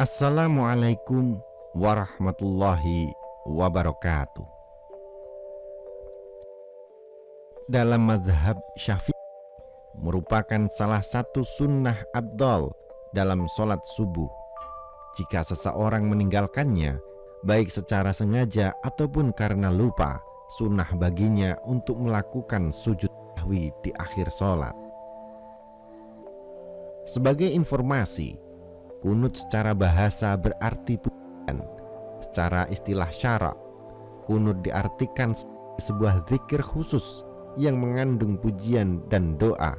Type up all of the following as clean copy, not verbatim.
Assalamualaikum warahmatullahi wabarakatuh. Dalam mazhab Syafi'i merupakan salah satu sunnah abdal dalam sholat subuh. Jika seseorang meninggalkannya, baik secara sengaja ataupun karena lupa, sunnah baginya untuk melakukan sujud sahwi di akhir sholat. Sebagai informasi, kunut secara bahasa berarti pujian. Secara istilah syara, kunut diartikan sebuah zikir khusus yang mengandung pujian dan doa.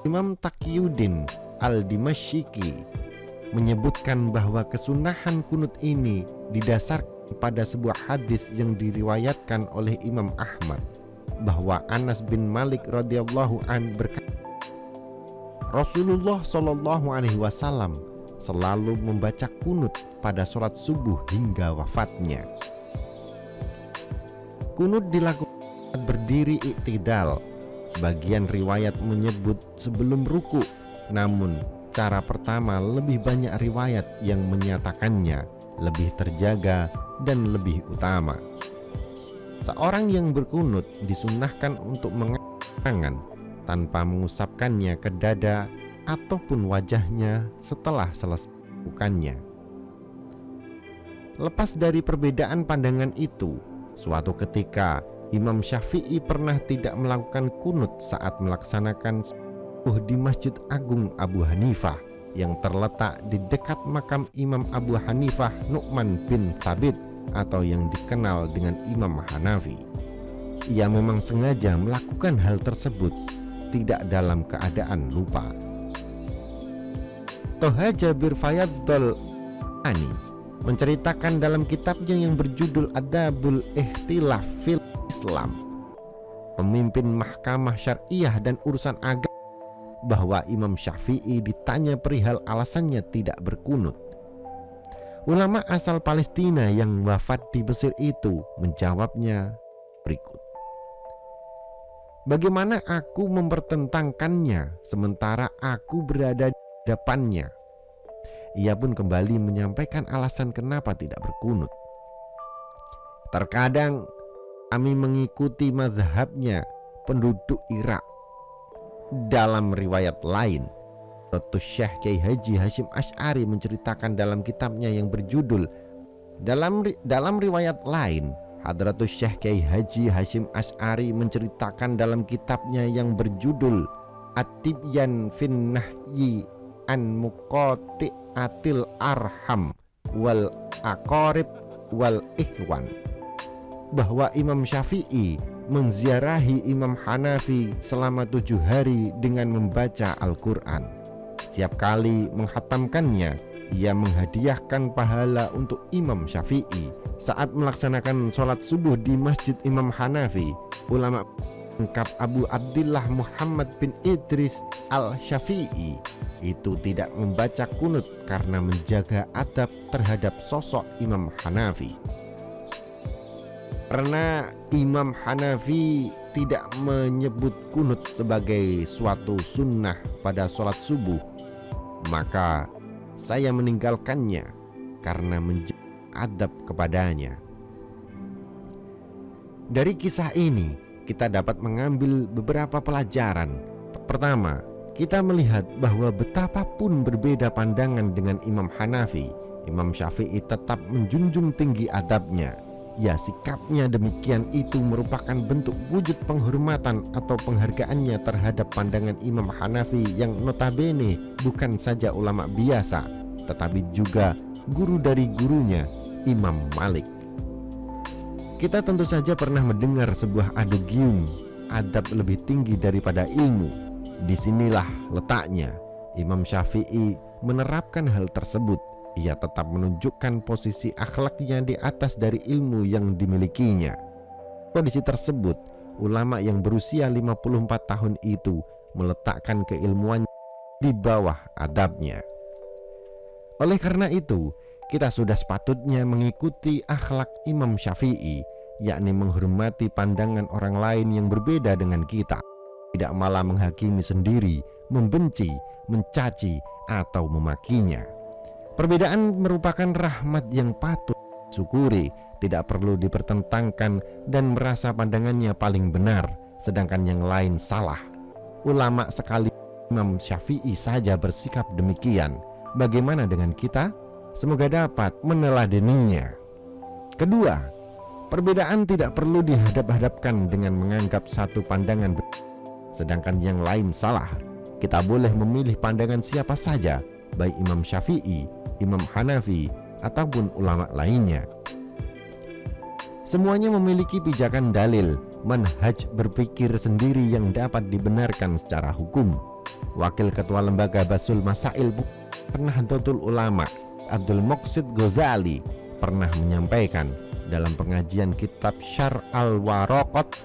Imam Taqiyuddin Al-Dimashqi menyebutkan bahwa kesunahan kunut ini didasarkan pada sebuah hadis yang diriwayatkan oleh Imam Ahmad, bahwa Anas bin Malik radhiyallahu an berkata, Rasulullah Shallallahu Alaihi Wasallam selalu membaca kunut pada sholat subuh hingga wafatnya. Kunut dilakukan berdiri iktidal. Sebagian riwayat menyebut sebelum ruku, namun cara pertama lebih banyak riwayat yang menyatakannya lebih terjaga dan lebih utama. Seorang yang berkunut disunnahkan untuk mengangkat tangan tanpa mengusapkannya ke dada ataupun wajahnya setelah selesai melakukannya. Lepas dari perbedaan pandangan itu, suatu ketika Imam Syafi'i pernah tidak melakukan kunut saat melaksanakan subuh di Masjid Agung Abu Hanifah yang terletak di dekat makam Imam Abu Hanifah Nu'man bin Thabit atau yang dikenal dengan Imam Hanafi. Ia memang sengaja melakukan hal tersebut, tidak dalam keadaan lupa. Toha Jabir Fayaddol Ani menceritakan dalam kitabnya yang berjudul Adabul Ikhtilaf fil Islam, pemimpin mahkamah syariah dan urusan agama, bahwa Imam Syafi'i ditanya perihal alasannya tidak berkunut. Ulama asal Palestina yang wafat di Mesir itu menjawabnya berikut: bagaimana aku mempertentangkannya sementara aku berada di depannya? Ia pun kembali menyampaikan alasan kenapa tidak berkunut. Terkadang kami mengikuti mazhabnya penduduk Irak. Dalam riwayat lain, Hadratus Syekh Kiai Haji Hasyim Asy'ari menceritakan dalam kitabnya yang berjudul dalam riwayat lain, Hadratus Syekh Kiai Haji Hasyim Asy'ari menceritakan dalam kitabnya yang berjudul At-Tibyan fin Nahyi an Muqati'atil Arham wal Aqarib wal Ikhwan, bahwa Imam Syafi'i menziarahi Imam Hanafi selama 7 hari dengan membaca Al-Quran. Setiap kali menghatamkannya, ia menghadiahkan pahala untuk Imam Syafi'i. Saat melaksanakan sholat subuh di Masjid Imam Hanafi, ulama lengkap Abu Abdillah Muhammad bin Idris Al-Syafi'i itu tidak membaca kunut karena menjaga adab terhadap sosok Imam Hanafi. Karena Imam Hanafi tidak menyebut kunut sebagai suatu sunnah pada sholat subuh, maka saya meninggalkannya karena menjaga adab kepadanya. Dari kisah ini kita dapat mengambil beberapa pelajaran. Pertama, kita melihat bahwa betapapun berbeda pandangan dengan Imam Hanafi, Imam Syafi'i tetap menjunjung tinggi adabnya. Ya, sikapnya demikian itu merupakan bentuk wujud penghormatan atau penghargaannya terhadap pandangan Imam Hanafi yang notabene bukan saja ulama biasa, tetapi juga guru dari gurunya, Imam Malik. Kita tentu saja pernah mendengar sebuah adu gium, adab lebih tinggi daripada ilmu. Disinilah letaknya Imam Syafi'i menerapkan hal tersebut. Ia tetap menunjukkan posisi akhlaknya di atas dari ilmu yang dimilikinya. Kondisi tersebut, ulama yang berusia 54 tahun itu meletakkan keilmuannya di bawah adabnya. Oleh karena itu, kita sudah sepatutnya mengikuti akhlak Imam Syafi'i, yakni menghormati pandangan orang lain yang berbeda dengan kita, tidak malah menghakimi sendiri, membenci, mencaci, atau memakinya. Perbedaan merupakan rahmat yang patut syukuri, tidak perlu dipertentangkan dan merasa pandangannya paling benar sedangkan yang lain salah. Ulama sekali Imam Syafi'i saja bersikap demikian, bagaimana dengan kita? Semoga dapat meneladaninya. Kedua, perbedaan tidak perlu dihadap-hadapkan dengan menganggap satu pandangan sedangkan yang lain salah. Kita boleh memilih pandangan siapa saja, baik Imam Syafi'i, Imam Hanafi, ataupun ulama lainnya. Semuanya memiliki pijakan dalil, manhaj berpikir sendiri yang dapat dibenarkan secara hukum. Wakil Ketua Lembaga Basul Masail Nahdlatul Ulama Abdul Muqsid Ghazali pernah menyampaikan dalam pengajian kitab Syarh al-Waraqat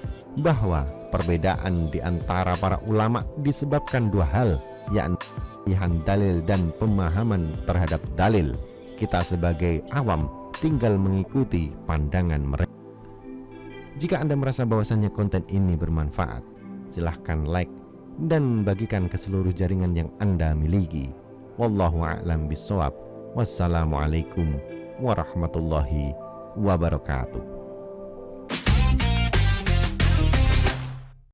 bahwa perbedaan di antara para ulama disebabkan dua hal, yakni pilihan dalil dan pemahaman terhadap dalil. Kita sebagai awam tinggal mengikuti pandangan mereka. Jika Anda merasa bahwasannya konten ini bermanfaat, silahkan like dan bagikan ke seluruh jaringan yang Anda miliki. Wallahu a'lam bishawab. Wassalamualaikum warahmatullahi wabarakatuh.